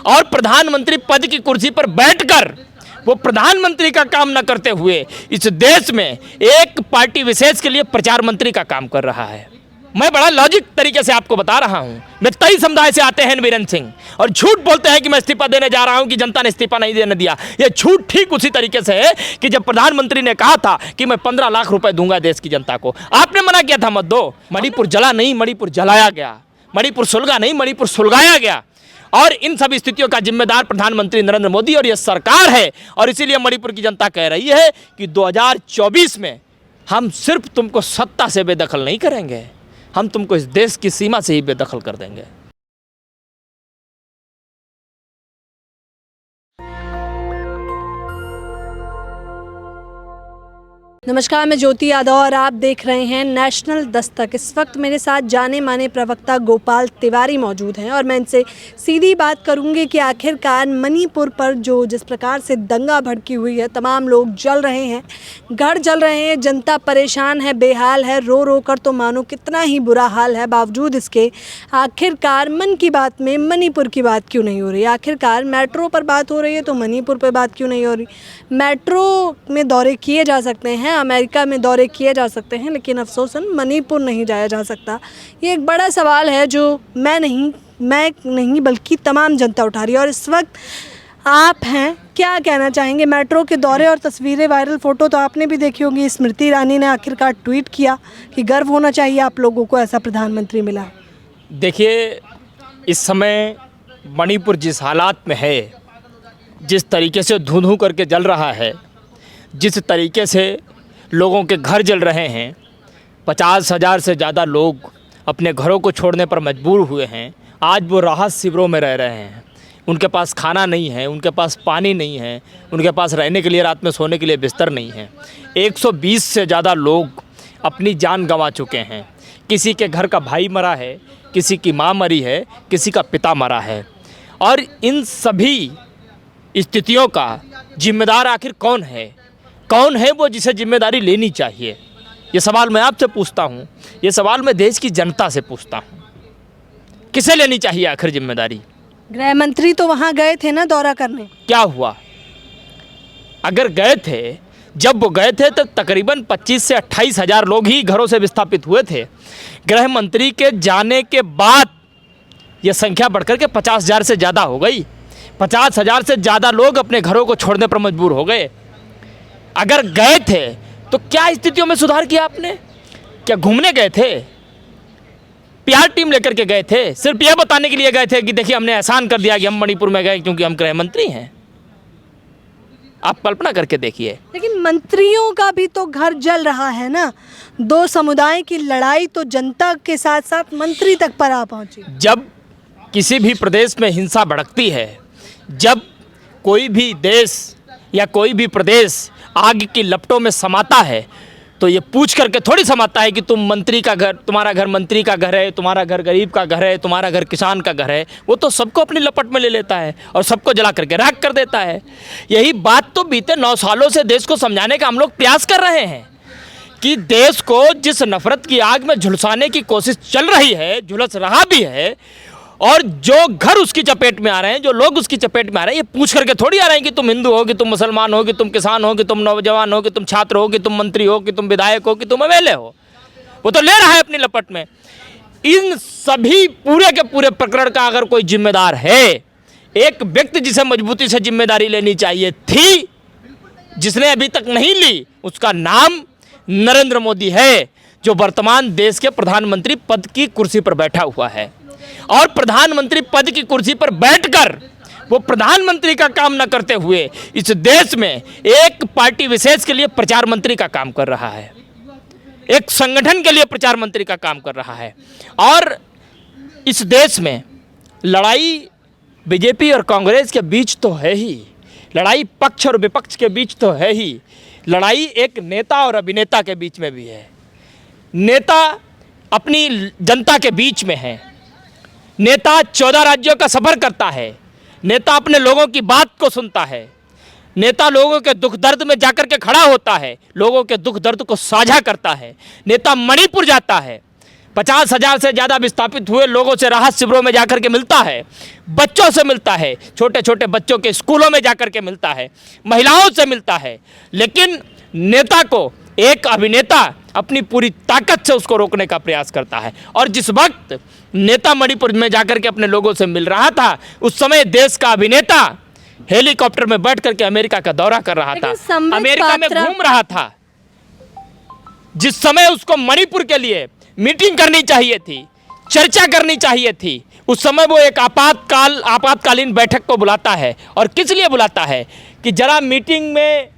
और प्रधानमंत्री पद की कुर्सी पर बैठकर वो प्रधानमंत्री का काम न करते हुए इस देश में एक पार्टी विशेष के लिए प्रचार मंत्री का काम कर रहा है। मैं बड़ा लॉजिक तरीके से आपको बता रहा हूं। व्यक्ति समुदाय से आते हैं वीरेंद्र सिंह और झूठ बोलते हैं कि मैं इस्तीफा देने जा रहा हूं कि जनता ने इस्तीफा नहीं देने दिया। ये झूठ ठीक उसी तरीके से है कि जब प्रधानमंत्री ने कहा था कि मैं 15 लाख रुपए दूंगा देश की जनता को, आपने मना किया था मत दो। मणिपुर जला नहीं, मणिपुर जलाया गया। मणिपुर सुलगा नहीं, मणिपुर सुलगाया गया। और इन सभी स्थितियों का जिम्मेदार प्रधानमंत्री नरेंद्र मोदी और यह सरकार है। और इसीलिए मणिपुर की जनता कह रही है कि 2024 में हम सिर्फ तुमको सत्ता से बेदखल नहीं करेंगे, हम तुमको इस देश की सीमा से ही बेदखल कर देंगे। नमस्कार, मैं ज्योति यादव और आप देख रहे हैं नेशनल दस्तक। इस वक्त मेरे साथ जाने माने प्रवक्ता गोपाल तिवारी मौजूद हैं और मैं इनसे सीधी बात करूंगी कि आखिरकार मणिपुर पर जो जिस प्रकार से दंगा भड़की हुई है, तमाम लोग जल रहे हैं, घर जल रहे हैं, जनता परेशान है, बेहाल है, रो रो कर तो मानो कितना ही बुरा हाल है। बावजूद इसके आखिरकार मन की बात में मणिपुर की बात क्यों नहीं हो रही? आखिरकार मेट्रो पर बात हो रही है तो मणिपुर पर बात क्यों नहीं हो रही? मेट्रो में दौरे किए जा सकते हैं, अमेरिका में दौरे किए जा सकते हैं, लेकिन अफसोसन मणिपुर नहीं जाया जा सकता। ये एक बड़ा सवाल है जो मैं नहीं बल्कि तमाम जनता उठा रही है। और इस वक्त आप हैं, क्या कहना चाहेंगे? मेट्रो के दौरे और तस्वीरें, वायरल फ़ोटो तो आपने भी देखी होगी। स्मृति ईरानी ने आखिरकार ट्वीट किया कि गर्व होना चाहिए आप लोगों को, ऐसा प्रधानमंत्री मिला। देखिए, इस समय मणिपुर जिस हालात में है, जिस तरीके से धुंधु करके जल रहा है, जिस तरीके से लोगों के घर जल रहे हैं, 50,000 से ज़्यादा लोग अपने घरों को छोड़ने पर मजबूर हुए हैं। आज वो राहत शिविरों में रह रहे हैं, उनके पास खाना नहीं है, उनके पास पानी नहीं है, उनके पास रहने के लिए, रात में सोने के लिए बिस्तर नहीं है। 120 से ज़्यादा लोग अपनी जान गंवा चुके हैं। किसी के घर का भाई मरा है, किसी की माँ मरी है, किसी का पिता मरा है। और इन सभी स्थितियों का जिम्मेदार आखिर कौन है? कौन है वो जिसे जिम्मेदारी लेनी चाहिए? ये सवाल मैं आपसे पूछता हूँ, ये सवाल मैं देश की जनता से पूछता हूँ। किसे लेनी चाहिए आखिर जिम्मेदारी? गृह मंत्री तो वहाँ गए थे ना दौरा करने, क्या हुआ? अगर गए थे, जब वो गए थे तो तकरीबन 25 से 28 हज़ार लोग ही घरों से विस्थापित हुए थे। गृह मंत्री के जाने के बाद ये संख्या बढ़कर के 50,000 से ज़्यादा हो गई। 50,000 से ज़्यादा लोग अपने घरों को छोड़ने पर मजबूर हो गए। अगर गए थे तो क्या स्थितियों में सुधार किया आपने? क्या घूमने गए थे? पीआर टीम लेकर के गए थे? सिर्फ यह बताने के लिए गए थे कि देखिए हमने एहसान कर दिया कि हम मणिपुर में गए क्योंकि हम गृह मंत्री हैं? आप कल्पना करके देखिए। लेकिन मंत्रियों का भी तो घर जल रहा है ना। दो समुदाय की लड़ाई तो जनता के साथ साथ मंत्री तक पर आ पहुंची। जब किसी भी प्रदेश में हिंसा भड़कती है, जब कोई भी देश या कोई भी प्रदेश आग की लपटों में समाता है, तो ये पूछ करके थोड़ी समाता है कि तुम मंत्री का घर, तुम्हारा घर मंत्री का घर है, तुम्हारा घर गरीब का घर है, तुम्हारा घर किसान का घर है। वो तो सबको अपनी लपट में ले लेता है और सबको जला करके राख कर देता है। यही बात तो बीते 9 सालों से देश को समझाने का हम लोग प्रयास कर रहे हैं कि देश को जिस नफरत की आग में झुलसाने की कोशिश चल रही है, झुलस रहा भी है, और जो घर उसकी चपेट में आ रहे हैं, जो लोग उसकी चपेट में आ रहे हैं, ये पूछ करके थोड़ी आ रहे हैं कि तुम हिंदू हो, कि तुम मुसलमान हो, कि तुम किसान हो, कि तुम नौजवान हो, कि तुम छात्र हो, कि तुम मंत्री हो, कि तुम विधायक हो, कि तुम एमएलए हो। वो तो ले रहा है अपनी लपट में। इन सभी पूरे के पूरे प्रकरण का अगर कोई जिम्मेदार है, एक व्यक्ति जिसे मजबूती से जिम्मेदारी लेनी चाहिए थी, जिसने अभी तक नहीं ली, उसका नाम नरेंद्र मोदी है, जो वर्तमान देश के प्रधानमंत्री पद की कुर्सी पर बैठा हुआ है। और प्रधानमंत्री पद की कुर्सी पर बैठकर वो प्रधानमंत्री का काम न करते हुए इस देश में एक पार्टी विशेष के लिए प्रचार मंत्री का काम कर रहा है, एक संगठन के लिए प्रचार मंत्री का काम कर रहा है। और इस देश में लड़ाई बीजेपी और कांग्रेस के बीच तो है ही, लड़ाई पक्ष और विपक्ष के बीच तो है ही, लड़ाई एक नेता और अभिनेता के बीच में भी है। नेता अपनी जनता के बीच में है, नेता 14 राज्यों का सफ़र करता है, नेता अपने लोगों की बात को सुनता है, नेता लोगों के दुख दर्द में जाकर के खड़ा होता है, लोगों के दुख दर्द को साझा करता है। नेता मणिपुर जाता है, 50,000 से ज़्यादा विस्थापित हुए लोगों से राहत शिविरों में जाकर के मिलता है, बच्चों से मिलता है, छोटे छोटे बच्चों के स्कूलों में जाकर के मिलता है, महिलाओं से मिलता है। लेकिन नेता को, एक अभिनेता अपनी पूरी ताकत से उसको रोकने का प्रयास करता है। और जिस वक्त नेता मणिपुर में जाकर के अपने लोगों से मिल रहा था, उस समय देश का अभिनेता हेलीकॉप्टर में बैठ करके अमेरिका का दौरा कर रहा था, अमेरिका में घूम रहा था। जिस समय उसको मणिपुर के लिए मीटिंग करनी चाहिए थी, चर्चा करनी चाहिए थी, उस समय वो एक आपातकालीन बैठक को बुलाता है। और किस लिए बुलाता है कि जरा मीटिंग में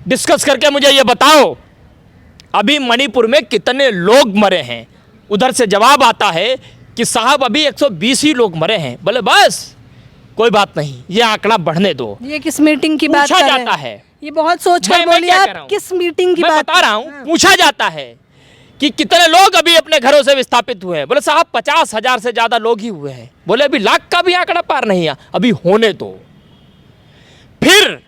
डिस्कस करके मुझे ये बताओ अभी मणिपुर में कितने लोग मरे हैं। उधर से जवाब आता है कि साहब अभी 120 ही लोग मरे हैं। बोले बस कोई बात नहीं, ये आंकड़ा बढ़ने दो। ये किस मीटिंग की बात कर रहे हैं? पूछा जाता है, ये बहुत सोचकर बोलिए आप, किस मीटिंग की बात बता रहा हूँ। पूछा जाता है कि कितने लोग अभी अपने घरों से विस्थापित हुए हैं। बोले साहब 50,000 से ज्यादा लोग ही हुए हैं। बोले अभी लाख का भी आंकड़ा पार नहीं है, अभी होने दो। फिर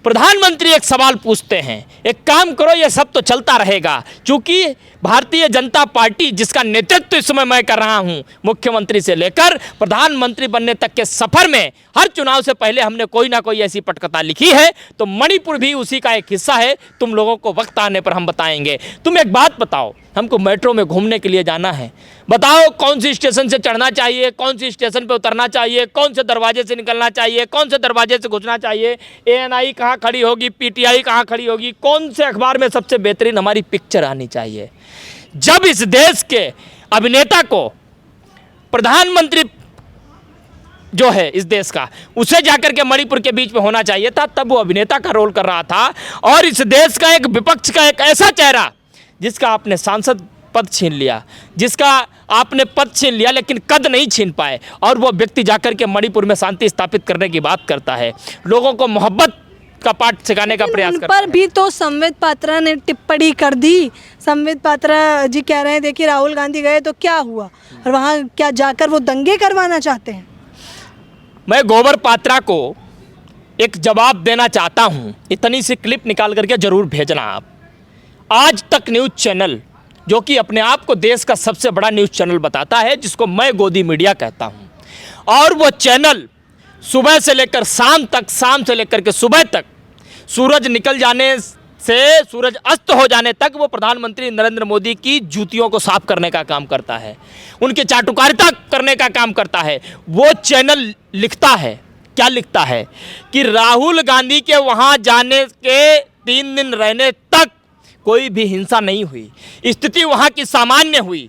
प्रधानमंत्री एक सवाल पूछते हैं, एक काम करो ये सब तो चलता रहेगा, क्योंकि भारतीय जनता पार्टी जिसका नेतृत्व इस समय मैं कर रहा हूं, मुख्यमंत्री से लेकर प्रधानमंत्री बनने तक के सफर में हर चुनाव से पहले हमने कोई ना कोई ऐसी पटकथा लिखी है, तो मणिपुर भी उसी का एक हिस्सा है। तुम लोगों को वक्त आने पर हम बताएंगे। तुम एक बात बताओ, हमको मेट्रो में घूमने के लिए जाना है, बताओ कौन सी स्टेशन से चढ़ना चाहिए, कौन सी स्टेशन पे उतरना चाहिए, कौन से दरवाजे से निकलना चाहिए, कौन से दरवाजे से घुसना चाहिए, ANI कहाँ खड़ी होगी, PTI कहाँ खड़ी होगी, कौन से अखबार में सबसे बेहतरीन हमारी पिक्चर आनी चाहिए। जब इस देश के अभिनेता को प्रधानमंत्री जो है इस देश का, उसे जाकर के मणिपुर के बीच में होना चाहिए था, तब वो अभिनेता का रोल कर रहा था। और इस देश का एक विपक्ष का एक ऐसा चेहरा जिसका आपने सांसद पद छीन लिया, जिसका आपने पद छीन लिया लेकिन कद नहीं छीन पाए, और वो व्यक्ति जाकर के मणिपुर में शांति स्थापित करने की बात करता है, लोगों को मोहब्बत का पाठ सिखाने का प्रयास करता है। पर भी तो संबित पात्रा ने टिप्पणी कर दी। संबित पात्रा जी कह रहे हैं देखिए राहुल गांधी गए तो क्या हुआ, और वहाँ क्या जाकर वो दंगे करवाना चाहते हैं। मैं गोबर पात्रा को एक जवाब देना चाहता हूँ, इतनी सी क्लिप निकाल करके जरूर भेजना आप। आज तक न्यूज़ चैनल, जो कि अपने आप को देश का सबसे बड़ा न्यूज़ चैनल बताता है, जिसको मैं गोदी मीडिया कहता हूँ, और वो चैनल सुबह से लेकर शाम तक, शाम से लेकर के सुबह तक, सूरज निकल जाने से सूरज अस्त हो जाने तक वो प्रधानमंत्री नरेंद्र मोदी की जूतियों को साफ करने का काम करता है, उनकी चाटुकारिता करने का काम करता है। वो चैनल लिखता है, क्या लिखता है कि राहुल गांधी के वहाँ जाने के 3 दिन रहने तक कोई भी हिंसा नहीं हुई, स्थिति वहाँ की सामान्य हुई,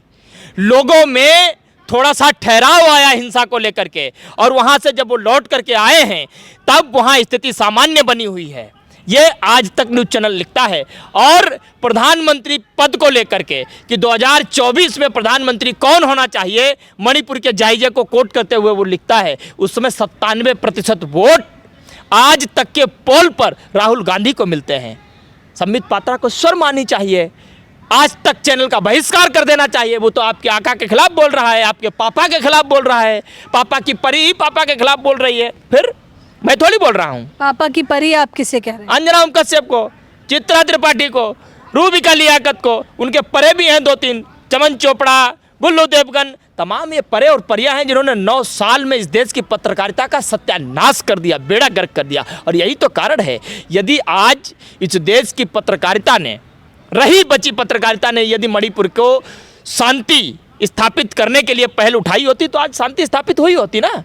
लोगों में थोड़ा सा ठहराव आया हिंसा को लेकर के, और वहाँ से जब वो लौट करके आए हैं तब वहाँ स्थिति सामान्य बनी हुई है। ये आज तक न्यूज़ चैनल लिखता है। और प्रधानमंत्री पद को लेकर के कि 2024 में प्रधानमंत्री कौन होना चाहिए, मणिपुर के जायजे को कोट करते हुए वो लिखता है, उस समय 97% वोट आज तक के पोल पर राहुल गांधी को मिलते हैं। संबित पात्रा को शर्म आनी चाहिए, आज तक चैनल का बहिष्कार कर देना चाहिए। वो तो आपके आका के खिलाफ बोल रहा है, आपके पापा के खिलाफ बोल रहा है, पापा की परी ही पापा के खिलाफ बोल रही है, फिर मैं थोड़ी बोल रहा हूँ। पापा की परी आप किसे कह रहे हैं? अंजना ओम कश्यप को, चित्रा त्रिपाठी को, रूबिका लियाकत को, उनके परे भी हैं 2-3, चमन चोपड़ा, गुल्लू देवगन, तमाम ये परे और परियां हैं जिन्होंने 9 साल में इस देश की पत्रकारिता का सत्यानाश कर दिया, बेड़ा गर्क कर दिया। और यही तो कारण है, यदि आज इस देश की पत्रकारिता ने, रही बची पत्रकारिता ने यदि मणिपुर को शांति स्थापित करने के लिए पहल उठाई होती तो आज शांति स्थापित हुई होती ना।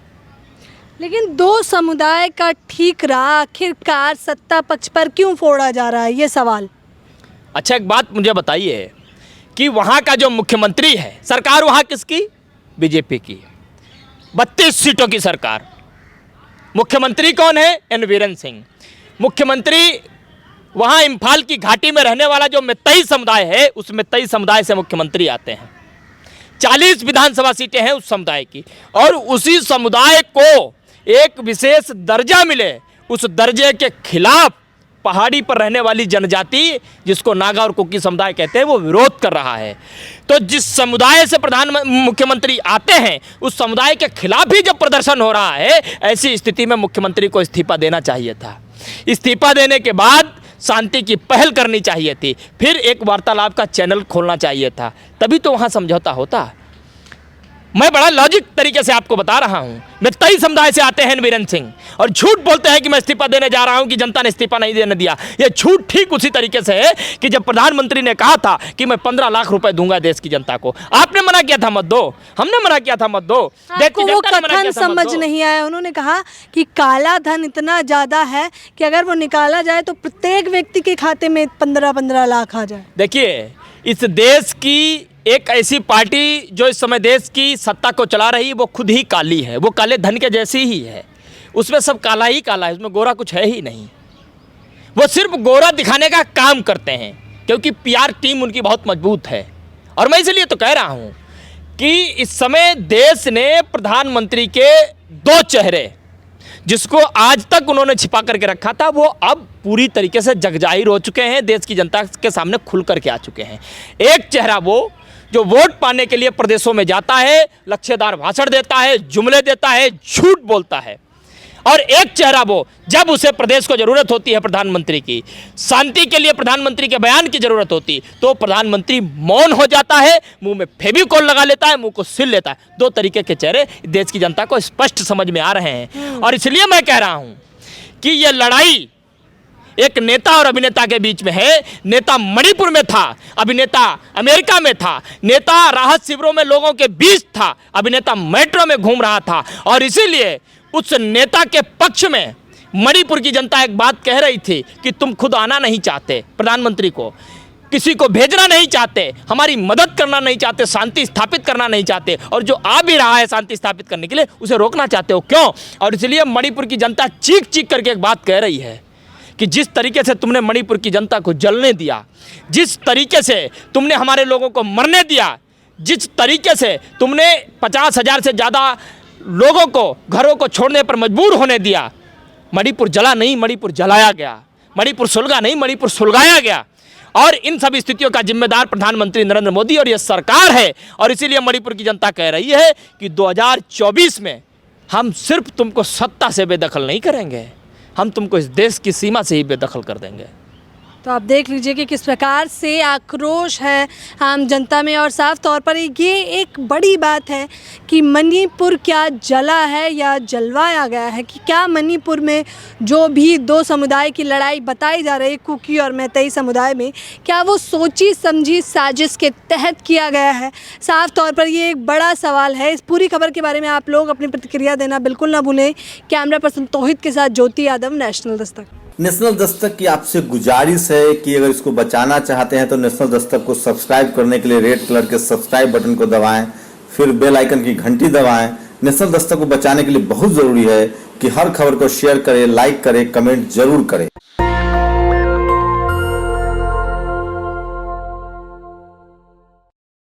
लेकिन 2 समुदाय का ठीक रहा, आखिरकार सत्ता पक्ष पर क्यों फोड़ा जा रहा है, ये सवाल। अच्छा एक बात मुझे बताइए कि वहाँ का जो मुख्यमंत्री है, सरकार वहाँ किसकी? बीजेपी की, 32 सीटों की सरकार। मुख्यमंत्री कौन है? एन बीरेन सिंह। मुख्यमंत्री वहाँ इम्फाल की घाटी में रहने वाला जो मेतई समुदाय है, उस मेतई समुदाय से मुख्यमंत्री आते हैं। 40 विधानसभा सीटें हैं उस समुदाय की, और उसी समुदाय को एक विशेष दर्जा मिले, उस दर्जे के खिलाफ पहाड़ी पर रहने वाली जनजाति, जिसको नागा और कुकी समुदाय कहते हैं, वो विरोध कर रहा है। तो जिस समुदाय से मुख्यमंत्री आते हैं, उस समुदाय के खिलाफ ही जब प्रदर्शन हो रहा है, ऐसी स्थिति में मुख्यमंत्री को इस्तीफा देना चाहिए था। इस्तीफा देने के बाद शांति की पहल करनी चाहिए थी, फिर एक वार्तालाप का चैनल खोलना चाहिए था, तभी तो वहाँ समझौता होता। मैं बड़ा लॉजिक तरीके से आपको बता रहा हूँ। मैं तई समुदाय से आते हैं वीरेंद्र सिंह, और झूठ बोलते हैं कि मैं इस्तीफा देने जा रहा हूँ, कि जनता ने इस्तीफा नहीं देने दिया। ये झूठ ठीक उसी तरीके से है कि जब प्रधानमंत्री ने कहा था कि मैं 15 लाख रुपए दूंगा देश की जनता को, आपने मना किया था मत दो, हमने मना किया था मत दो। आपको वो कथन समझ नहीं आया। उन्होंने कहा कि काला धन इतना ज्यादा है कि अगर वो निकाला जाए तो प्रत्येक व्यक्ति के खाते में 15-15 लाख आ जाए। देखिए, इस देश की एक ऐसी पार्टी जो इस समय देश की सत्ता को चला रही है, वो खुद ही काली है, वो काले धन के जैसी ही है। उसमें सब काला ही काला है, उसमें गोरा कुछ है ही नहीं। वो सिर्फ गोरा दिखाने का काम करते हैं, क्योंकि पीआर टीम उनकी बहुत मजबूत है। और मैं इसलिए तो कह रहा हूँ कि इस समय देश ने प्रधानमंत्री के 2 चेहरे, जिसको आज तक उन्होंने छिपा करके रखा था, वो अब पूरी तरीके से जगजाहिर हो चुके हैं, देश की जनता के सामने खुल करके आ चुके हैं। एक चेहरा वो जो वोट पाने के लिए प्रदेशों में जाता है, लच्छेदार भाषण देता है, जुमले देता है, झूठ बोलता है, और एक चेहरा वो जब उसे प्रदेश को जरूरत होती है प्रधानमंत्री की, शांति के लिए प्रधानमंत्री के बयान की जरूरत होती, तो प्रधानमंत्री मौन हो जाता है, मुंह में फेविकोल लगा लेता है, मुंह को सिल लेता है। 2 तरीके के चेहरे देश की जनता को स्पष्ट समझ में आ रहे हैं। और इसलिए मैं कह रहा हूं कि यह लड़ाई एक नेता और अभिनेता के बीच में है। नेता मणिपुर में था, अभिनेता अमेरिका में था, नेता राहत शिविरों में लोगों के बीच था, अभिनेता मेट्रो में घूम रहा था। और इसीलिए उस नेता के पक्ष में मणिपुर की जनता एक बात कह रही थी कि तुम खुद आना नहीं चाहते, प्रधानमंत्री को किसी को भेजना नहीं चाहते, हमारी मदद करना नहीं चाहते, शांति स्थापित करना नहीं चाहते, और जो आ भी रहा है शांति स्थापित करने के लिए उसे रोकना चाहते हो, क्यों? और इसलिए मणिपुर की जनता चीख चीख करके एक बात कह रही है कि जिस तरीके से तुमने मणिपुर की जनता को जलने दिया, जिस तरीके से तुमने हमारे लोगों को मरने दिया, जिस तरीके से तुमने 50,000 से ज़्यादा लोगों को घरों को छोड़ने पर मजबूर होने दिया, मणिपुर जला नहीं, मणिपुर जलाया गया, मणिपुर सुलगा नहीं, मणिपुर सुलगाया गया। और इन सब स्थितियों का जिम्मेदार प्रधानमंत्री नरेंद्र मोदी और यह सरकार है। और इसीलिए मणिपुर की जनता कह रही है कि 2024 में हम सिर्फ तुमको सत्ता से बेदखल नहीं करेंगे, हम तुमको इस देश की सीमा से ही बेदखल कर देंगे। तो आप देख लीजिए कि किस प्रकार से आक्रोश है आम जनता में। और साफ तौर पर ये एक बड़ी बात है कि मणिपुर क्या जला है या जलवाया गया है, कि क्या मणिपुर में जो भी 2 समुदाय की लड़ाई बताई जा रही है, कुकी और मैतेई समुदाय में, क्या वो सोची समझी साजिश के तहत किया गया है। साफ तौर पर ये एक बड़ा सवाल है। इस पूरी खबर के बारे में आप लोग अपनी प्रतिक्रिया देना बिल्कुल ना भूलें। कैमरा पर्सन तौहिद के साथ ज्योति यादव, नेशनल दस्तक। नेशनल दस्तक की आपसे गुजारिश है कि अगर इसको बचाना चाहते हैं तो नेशनल दस्तक को सब्सक्राइब करने के लिए रेड कलर के सब्सक्राइब बटन को दबाएं, फिर बेल आइकन की घंटी दबाएं। नेशनल दस्तक को बचाने के लिए बहुत जरूरी है कि हर खबर को शेयर करें, लाइक करें, कमेंट जरूर करें।